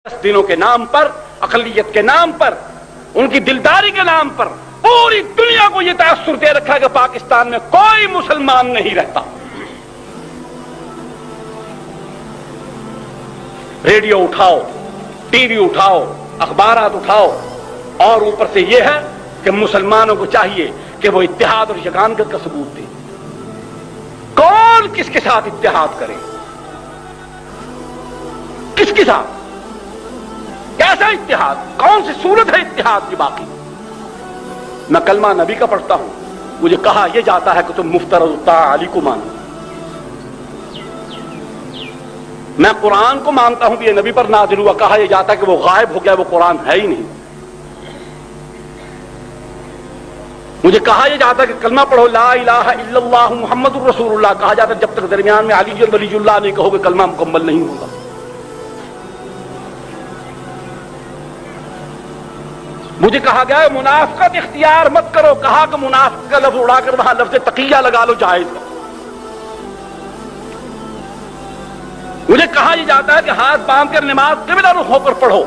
دینوں کے نام پر، اقلیت کے نام پر، ان کی دلداری کے نام پر پوری دنیا کو یہ تاثر دے رکھا ہے کہ پاکستان میں کوئی مسلمان نہیں رہتا۔ ریڈیو اٹھاؤ، ٹی وی اٹھاؤ، اخبارات اٹھاؤ، اور اوپر سے یہ ہے کہ مسلمانوں کو چاہیے کہ وہ اتحاد اور یگانگت کا ثبوت دیں۔ کون کس کے ساتھ اتحاد کرے؟ کس کے ساتھ؟ کیسا اتحاد؟ کون سی صورت ہے اتحاد کی؟ باقی میں کلمہ نبی کا پڑھتا ہوں، مجھے کہا یہ جاتا ہے کہ تم مفترض علی کو مانو۔ میں قرآن کو مانتا ہوں کہ یہ نبی پر نازل ہوا، کہا یہ جاتا ہے کہ وہ غائب ہو گیا، وہ قرآن ہے ہی نہیں۔ مجھے کہا یہ جاتا ہے کہ کلمہ پڑھو لا الہ الا اللہ محمد الرسول اللہ، کہا جاتا ہے جب تک درمیان میں علی ولی اللہ نہیں کہو گے کلمہ مکمل نہیں ہوگا۔ مجھے کہا گیا ہے منافقت اختیار مت کرو، کہا کہ منافق کا لفظ اڑا کر وہاں لفظ تقیہ لگا لو، جائز ہے۔ مجھے کہا یہ جاتا ہے کہ ہاتھ باندھ کر نماز قبلہ رخ ہو کر پڑھو،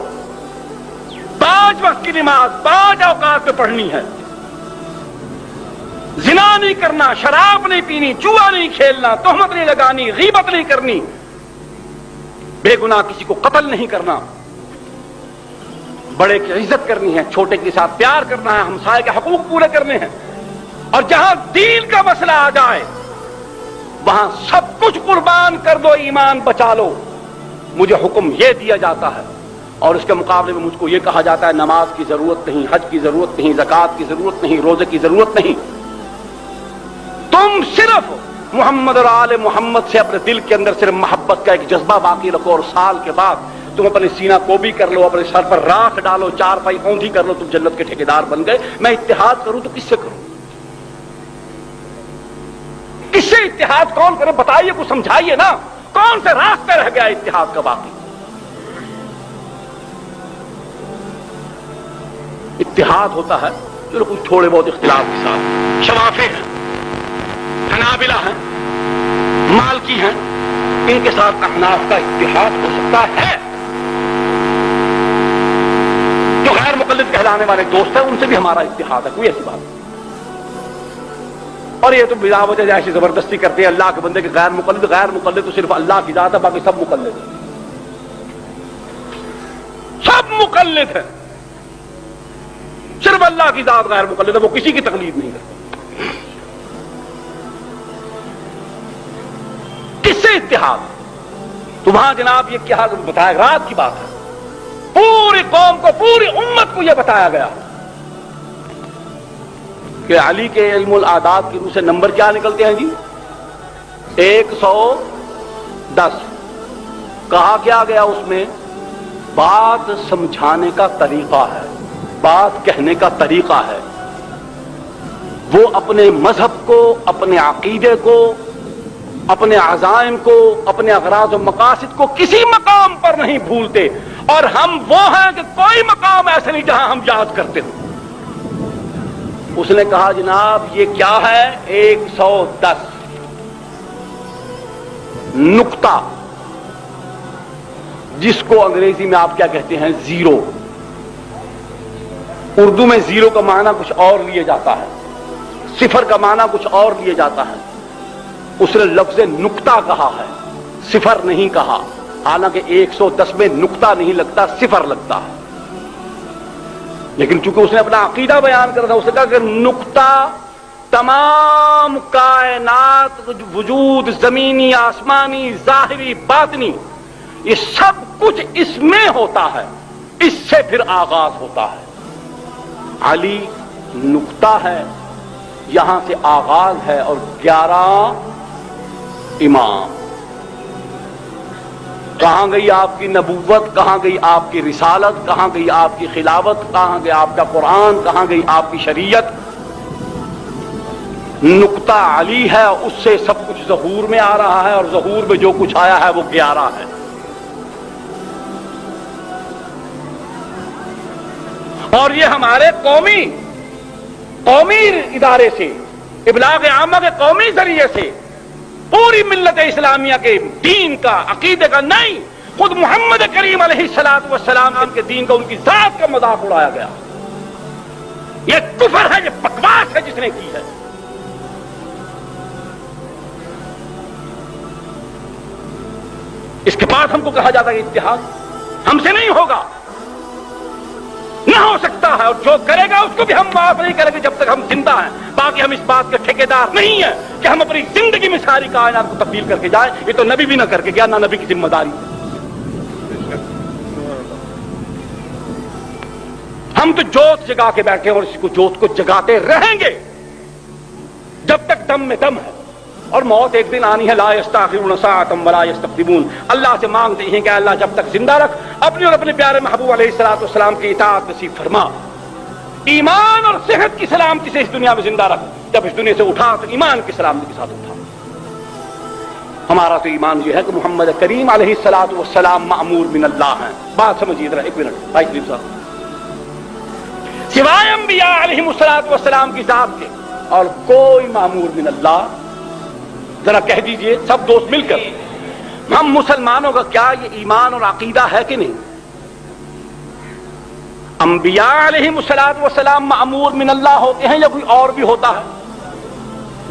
5 وقت کی نماز 5 اوقات پہ پڑھنی ہے، زنا نہیں کرنا، شراب نہیں پینی، جوا نہیں کھیلنا، تہمت نہیں لگانی، غیبت نہیں کرنی، بے گناہ کسی کو قتل نہیں کرنا، بڑے کی عزت کرنی ہے، چھوٹے کے ساتھ پیار کرنا ہے، ہمسائے کے حقوق پورے کرنے ہیں، اور جہاں دین کا مسئلہ آ جائے وہاں سب کچھ قربان کر دو، ایمان بچا لو۔ مجھے حکم یہ دیا جاتا ہے، اور اس کے مقابلے میں مجھ کو یہ کہا جاتا ہے نماز کی ضرورت نہیں، حج کی ضرورت نہیں، زکوٰۃ کی ضرورت نہیں، روزے کی ضرورت نہیں۔ تم صرف محمد اور آل محمد سے اپنے دل کے اندر صرف محبت کا ایک جذبہ باقی رکھو، اور سال کے بعد تم اپنے سینہ کو بھی کر لو، اپنے سر پر راکھ ڈالو، 4 پائی اونٹھی کر لو، تم جنت کے ٹھیکیدار بن گئے۔ میں اتحاد کروں تو کس سے کروں؟ کس سے اتحاد کون کرے؟ بتائیے، کچھ سمجھائیے نا، کون سے راستے رہ گیا اتحاد کا باقی؟ اتحاد ہوتا ہے چلو کچھ تھوڑے بہت اختلاف کے ساتھ، شوافی ہیں، حنابلہ ہیں، مالکی ہیں، ان کے ساتھ احناف کا اتحاد ہو سکتا ہے۔ جو غیر مقلد کہلانے والے دوست ہیں ان سے بھی ہمارا اتحاد ہے، کوئی ایسی بات نہیں۔ اور یہ تو بلا وجہ ایسی زبردستی کرتے ہیں اللہ کے بندے کے غیر مقلد تو صرف اللہ کی ذات ہے، باقی سب مقلد ہیں، سب مقلد ہیں، صرف اللہ کی ذات غیر مقلد ہے، وہ کسی کی تقلید نہیں کرتا۔ کس سے اتحاد؟ تو وہاں جناب یہ کیا بتایا، رات کی بات ہے، پوری قوم کو، پوری امت کو یہ بتایا گیا کہ علی کے علم العادات کی روح سے نمبر کیا نکلتے ہیں جی؟ 110۔ کہا کیا گیا اس میں؟ بات سمجھانے کا طریقہ ہے، بات کہنے کا طریقہ ہے۔ وہ اپنے مذہب کو، اپنے عقیدے کو، اپنے عزائم کو، اپنے اغراض و مقاصد کو کسی مقام پر نہیں بھولتے، اور ہم وہ ہیں کہ کوئی مقام ایسا نہیں جہاں ہم یاد کرتے ہوں۔ اس نے کہا جناب یہ کیا ہے؟ 110 نقطہ، جس کو انگریزی میں آپ کیا کہتے ہیں؟ زیرو۔ اردو میں زیرو کا معنی کچھ اور لیے جاتا ہے، صفر کا معنی کچھ اور لیے جاتا ہے۔ اس نے لفظ نقطہ کہا ہے، صفر نہیں کہا، حالانکہ 110 میں نقطہ نہیں لگتا، صفر لگتا ہے، لیکن چونکہ اس نے اپنا عقیدہ بیان کر رہا تھا، اس نے کہا کہ نقطہ تمام کائنات، وجود زمینی، آسمانی، ظاہری، باطنی، یہ سب کچھ اس میں ہوتا ہے، اس سے پھر آغاز ہوتا ہے۔ علی نقطہ ہے، یہاں سے آغاز ہے، اور 11 امام۔ کہاں گئی آپ کی نبوت؟ کہاں گئی آپ کی رسالت؟ کہاں گئی آپ کی خلافت؟ کہاں گیا آپ کا قرآن؟ کہاں گئی آپ کی شریعت؟ نقطہ علی ہے، اس سے سب کچھ ظہور میں آ رہا ہے، اور ظہور میں جو کچھ آیا ہے وہ 11 ہے۔ اور یہ ہمارے قومی ادارے سے، ابلاغ عامہ کے قومی ذریعے سے پوری ملت اسلامیہ کے دین کا، عقیدے کا نہیں، خود محمد کریم علیہ الصلوۃ والسلام کے دین کا، ان کی ذات کا مذاق اڑایا گیا. یہ کفر ہے، یہ بکواس ہے جس نے کی ہے. اس کے بعد ہم کو کہا جاتا ہے کہ اتحاد ہم سے نہیں ہوگا، نہ ہو سکتا ہے، اور جو کرے گا اس کو بھی ہم معاف نہیں کریں گے جب تک ہم زندہ ہیں. باقی ہم اس بات کے ٹھیکیدار نہیں ہیں کہ ہم اپنی زندگی میں ساری کائنات کو تبدیل کر کے جائیں. یہ تو نبی بھی نہ کر کے گیا، نہ نبی کی ذمہ داری. ہم تو جوت جگا کے بیٹھے اور اس کو جوت کو جگاتے رہیں گے جب تک دم میں دم ہے. اور موت ایک دن آنی ہے. لا یستاخرون ساعۃ ولا یستقدمون. اللہ سے مانگتے ہیں کہ اللہ جب تک زندہ رکھ، اپنے اور اپنے پیارے محبوب علیہ الصلوۃ والسلام کی اطاعت نصیب فرما. ایمان اور صحت کی سلامتی سے اس دنیا میں زندہ رکھ. جب اس دنیا سے اٹھا تو ایمان کی سلامتی کے ساتھ اٹھا. ہمارا تو ایمان یہ ہے کہ محمد کریم علیہ الصلوۃ والسلام مأمور من اللہ ہیں. بات سمجھیے ذرا، ایک منٹ بھائی شریف صاحب. سوائے انبیاء علیہ الصلوۃ والسلام کی ذات کے اور کوئی مأمور من اللہ. ذرا کہہ دیجئے سب دوست مل کر، ہم مسلمانوں کا کیا یہ ایمان اور عقیدہ ہے کہ نہیں؟ انبیاء علیہ الصلوۃ والسلام مأمور من اللہ ہوتے ہیں یا کوئی اور بھی ہوتا ہے؟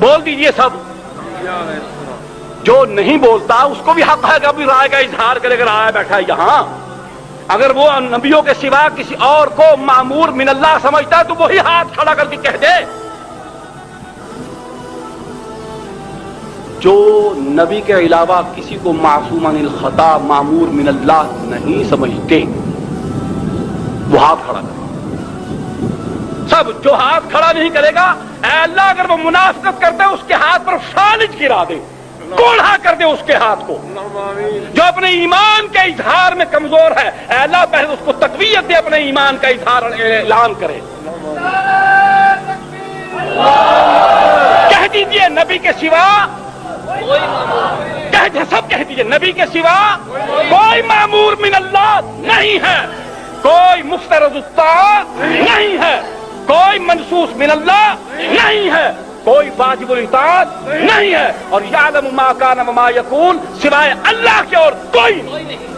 بول دیجئے سب. جو نہیں بولتا اس کو بھی حق ہے کہ اپنی رائے کا اظہار کرے. اگر آیا بیٹھا یہاں، اگر وہ نبیوں کے سوا کسی اور کو مأمور من اللہ سمجھتا ہے تو وہی ہاتھ کھڑا کر کے کہہ دے. جو نبی کے علاوہ کسی کو معصوم عن الخطا مأمور من اللہ نہیں سمجھتے وہ ہاتھ کھڑا کرے. سب جو ہاتھ کھڑا نہیں کرے گا، اے اللہ اگر وہ منافقت کرتا ہے اس کے ہاتھ پر فالج گرا دے، کوڑھا کر دے اس کے ہاتھ کو. جو اپنے ایمان کے اظہار میں کمزور ہے، اے اللہ پہلے اس کو تقویت دے، اپنے ایمان کا اظہار اعلان کرے. کہہ دیجئے نبی کے سوا، سب کہہ دیجئے نبی کے سوا کوئی مأمور من اللہ نہیں ہے، کوئی مفترض الطاعت نہیں ہے، کوئی منصوص من اللہ نہیں ہے، کوئی واجب الاطاعت نہیں ہے. اور یعلم ما کان وما یکون، سوائے اللہ کے اور کوئی نہیں.